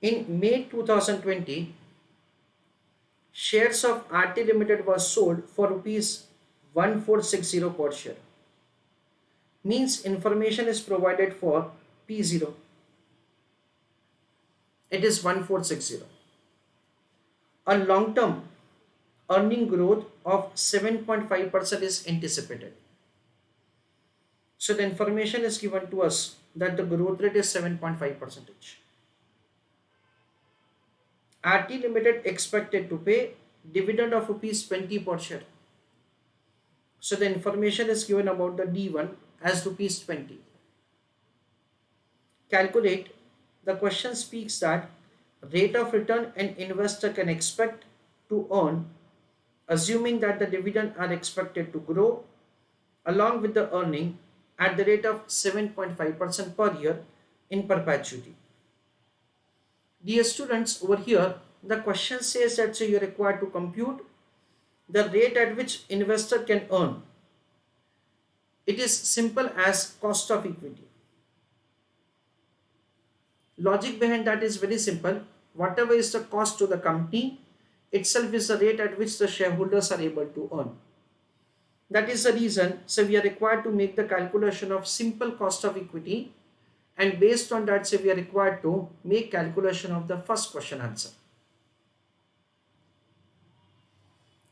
In May 2020, shares of RT Limited was sold for rupees 1460 per share. Means information is provided for P0. It is 1460. A long-term earning growth of 7.5% is anticipated. So the information is given to us that the growth rate is 7.5%. RT Limited expected to pay dividend of rupees 20 per share. So the information is given about the D1 as rupees 20. Calculate. The question speaks that rate of return an investor can expect to earn, assuming that the dividend are expected to grow along with the earning at the rate of 7.5% per year in perpetuity. Dear students, over here the question says that so you're required to compute the rate at which investor can earn. It is simple as cost of equity. Logic behind that is very simple. Whatever is the cost to the company itself is the rate at which the shareholders are able to earn. That is the reason, so we are required to make the calculation of simple cost of equity, and based on that, so we are required to make calculation of the first question answer.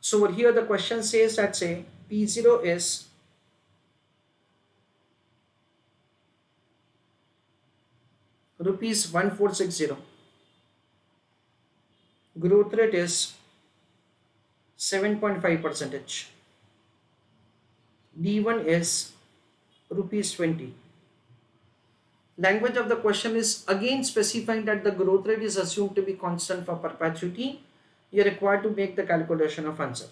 So over here the question says that say P0 is rupees 1460. Growth rate is 7.5%. D1 is rupees 20. Language of the question is again specifying that the growth rate is assumed to be constant for perpetuity. You are required to make the calculation of answer.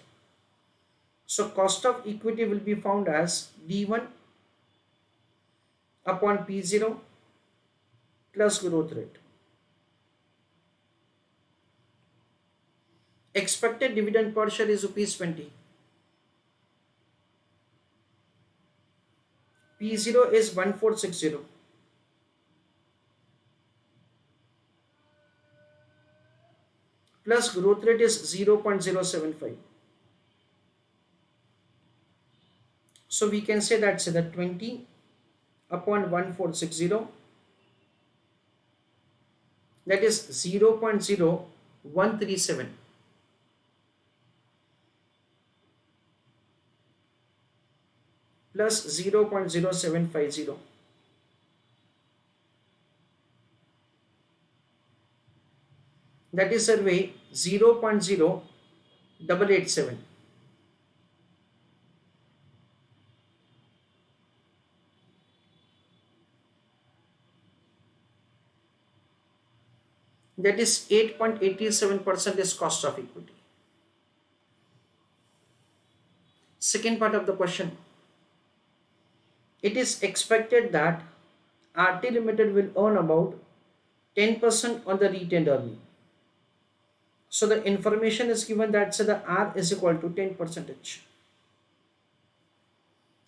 So cost of equity will be found as D1 upon P0 plus growth rate. Expected dividend per share is rupees 20. P0 is 1460 plus growth rate is 0.075. So we can say that 20 upon 1460, that is 0.0137. Plus 0.0750. That is survey 0.0887. That is 8.87% is cost of equity. Second part of the question. It is expected that RT Limited will earn about 10% on the retained earning. So the information is given that say the R is equal to 10%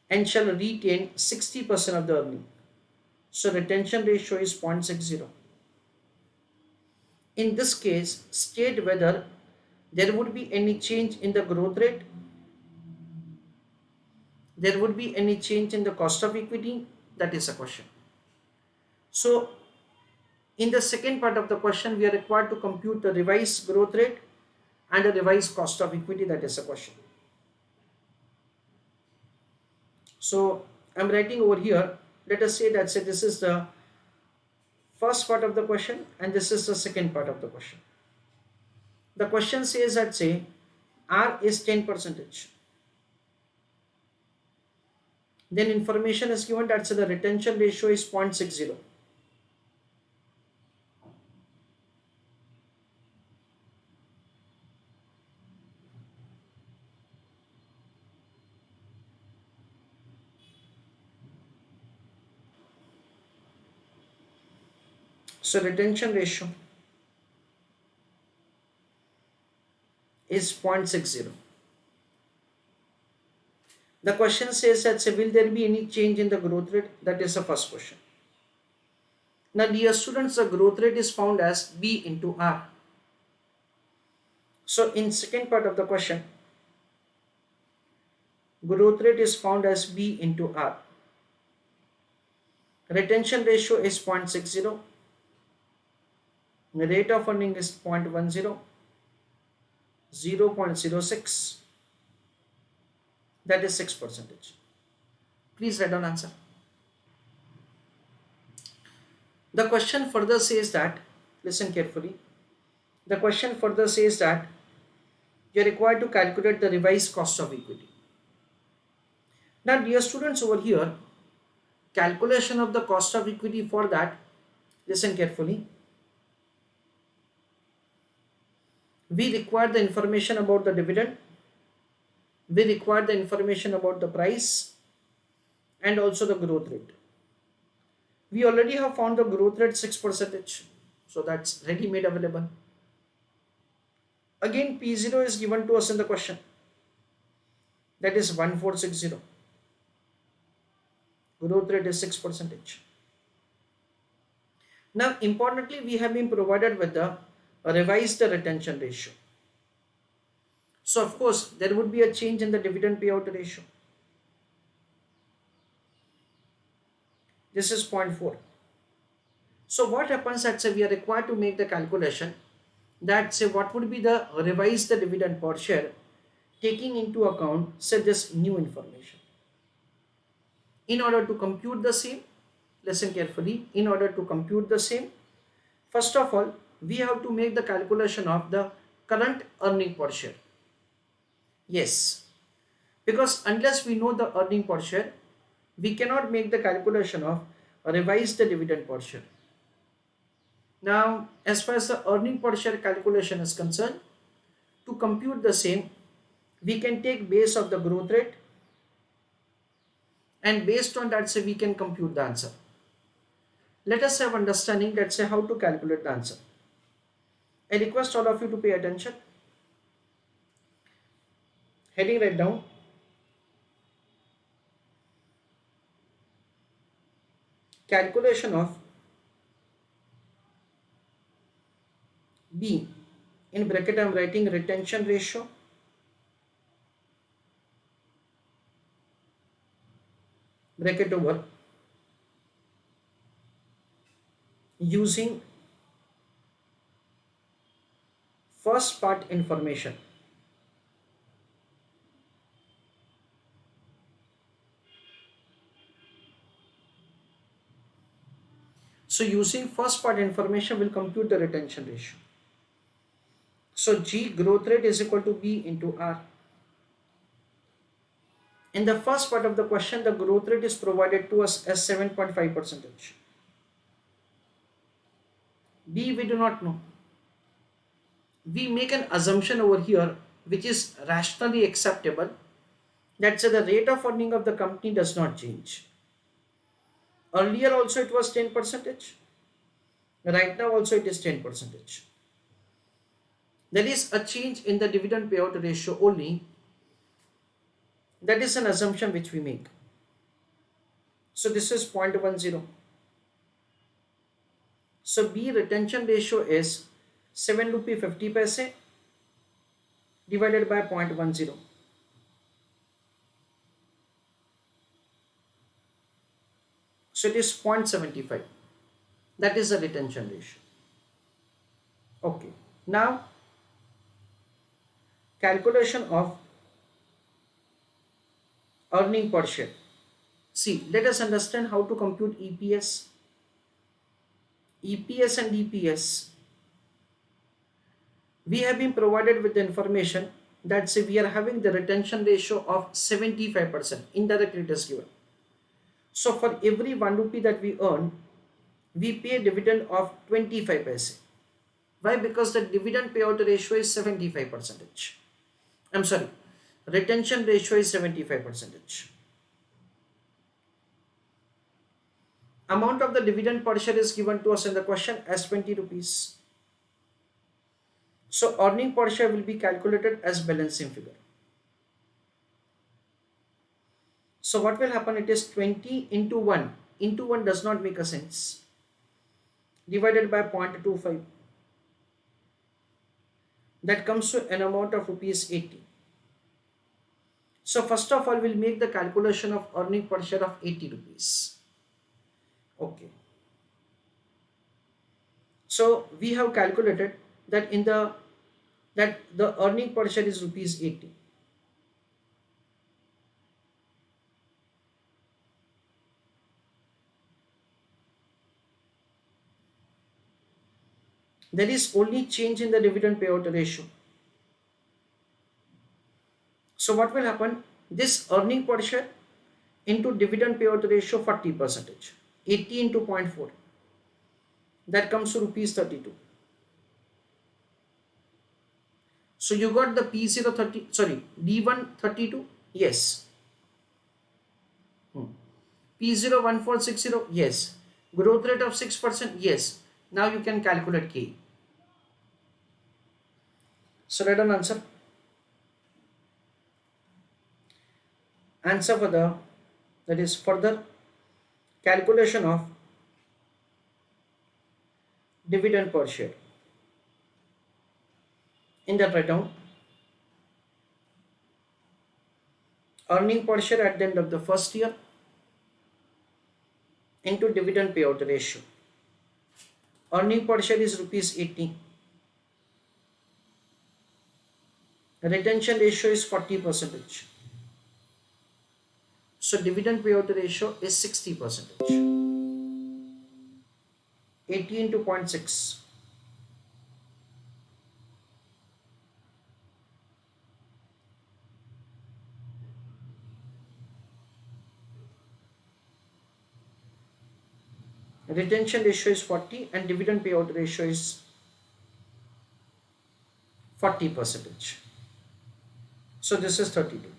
and shall retain 60% of the earning. So retention ratio is 0.60. In this case, state whether there would be any change in the growth rate, there would be any change in the cost of equity. That is a question. So in the second part of the question, we are required to compute the revised growth rate and the revised cost of equity. That is a question. So I'm writing over here. Let us say that this is the first part of the question and this is the second part of the question. The question says that say R is 10%. Then information is given that the retention ratio is 0.60. So retention ratio is 0.60. The question says that will there be any change in the growth rate? That is the first question. Now dear students, the growth rate is found as B into R. So in second part of the question, growth rate is found as B into R. Retention ratio is 0.60. The rate of earning is 0.10, 0.06. That is 6%. Please write down answer. The question further says that, listen carefully. The question further says that you are required to calculate the revised cost of equity. Now, dear students, over here, calculation of the cost of equity, for that, listen carefully. We require the information about the dividend. We require the information about the price and also the growth rate. We already have found the growth rate 6%. So that's ready made available. Again, P0 is given to us in the question. That is 1460. Growth rate is 6%. Now, importantly, we have been provided with the revised retention ratio. So, of course, there would be a change in the dividend payout ratio. This is 0.4. So, what happens that say we are required to make the calculation that say what would be the revised dividend per share, taking into account say this new information. In order to compute the same, listen carefully, in order to compute the same, first of all, we have to make the calculation of the current earning per share. Yes, because unless we know the earning per share, we cannot make the calculation of revised dividend per share. Now, as far as the earning per share calculation is concerned, to compute the same, we can take base of the growth rate, and based on that, say we can compute the answer. Let us have understanding, let's say, how to calculate the answer. I request all of you to pay attention. Heading right down. Calculation of B. In bracket I am writing retention ratio bracket over using first part information. So using first part information will compute the retention ratio. So G growth rate is equal to B into R. In the first part of the question, the growth rate is provided to us as 7.5%. B we do not know. We make an assumption over here which is rationally acceptable, that say the rate of earning of the company does not change. Earlier also it was 10%. Right now also it is 10%. There is a change in the dividend payout ratio only. That is an assumption which we make. So this is 0.10. So B retention ratio is 7 rupee 50 paise divided by 0.10. So it is 0.75. That is the retention ratio. Okay. Now calculation of earning per share. See, let us understand how to compute EPS. EPS and EPS. We have been provided with the information that say we are having the retention ratio of 75%. Indirectly it is given. So for every 1 rupee that we earn, we pay a dividend of 25 paise. Why? Because the dividend payout ratio is 75%. I'm sorry, retention ratio is 75%. Amount of the dividend per share is given to us in the question as 20 rupees. So earning per share will be calculated as balancing figure. So what will happen? It is 20 into 1. Into 1 does not make a sense. divided by 0.25. That comes to an amount of rupees 80. So first of all, we'll make the calculation of earning per share of 80 rupees. Okay. So we have calculated that the earning per share is rupees 80. There is only change in the dividend payout ratio. So what will happen? This earning per share into dividend payout ratio 40 percentage. 80 into zero point 0.4. That comes to rupees 32. So you got the P0 30, sorry, D1 32? Yes. P0 1460? Yes. Growth rate of 6%? Yes. Now you can calculate K. So write an answer. Answer for that is further calculation of dividend per share. In that write down earning per share at the end of the first year into dividend payout ratio. Earning per share is rupees 80. Retention ratio is 40 percentage. So dividend payout ratio is 60 percentage. 80 into 0.6. Retention ratio is 40 and dividend payout ratio is 40 percentage. So this is 32.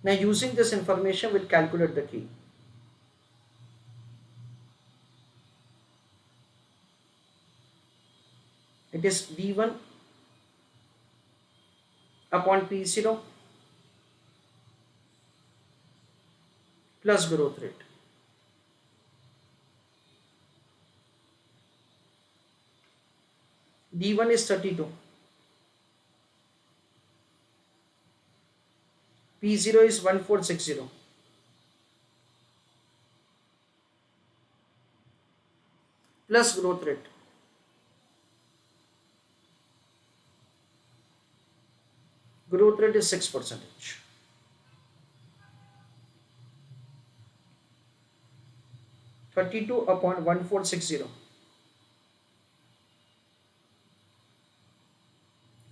Now using this information we'll calculate the key. It is D1 upon P0 plus growth rate. D1 is 32. P0 is 1460 plus growth rate. Growth rate is 6 percentage. 32 upon 1460.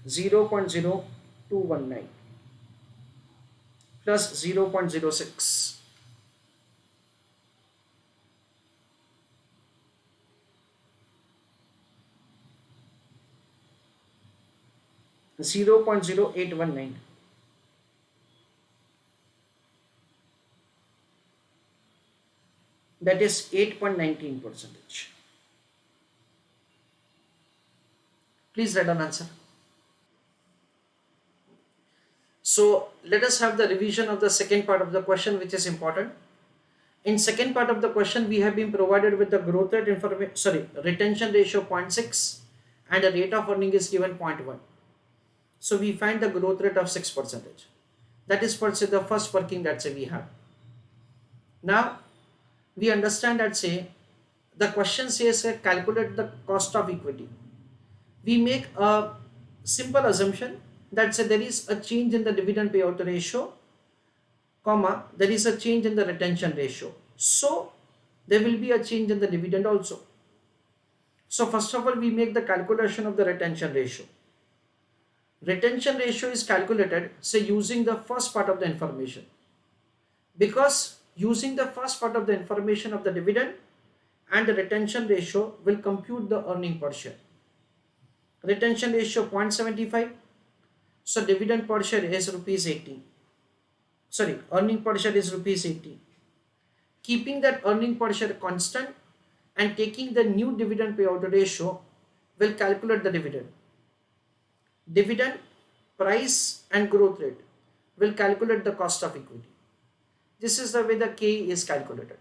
0.0219 plus 0.06. 0.0819. That is 8.19 percentage. Please write an answer. So let us have the revision of the second part of the question, which is important. In second part of the question, we have been provided with the growth rate information, retention ratio 0.6 and a rate of earning is given 0.1. So we find the growth rate of 6 percentage. That is for say the first working that say we have. Now we understand that say the question says calculate the cost of equity. We make a simple assumption that say there is a change in the dividend payout ratio, comma, there is a change in the retention ratio. So there will be a change in the dividend also. So first of all, we make the calculation of the retention ratio. Retention ratio is calculated say using the first part of the information, because using the first part of the information of the dividend and the retention ratio will compute the earning per share. Retention ratio 0.75. So dividend per share is rupees 80. Sorry, earning per share is rupees 80. Keeping that earning per share constant and taking the new dividend payout ratio will calculate the dividend. Dividend, price and growth rate will calculate the cost of equity. This is the way the K is calculated.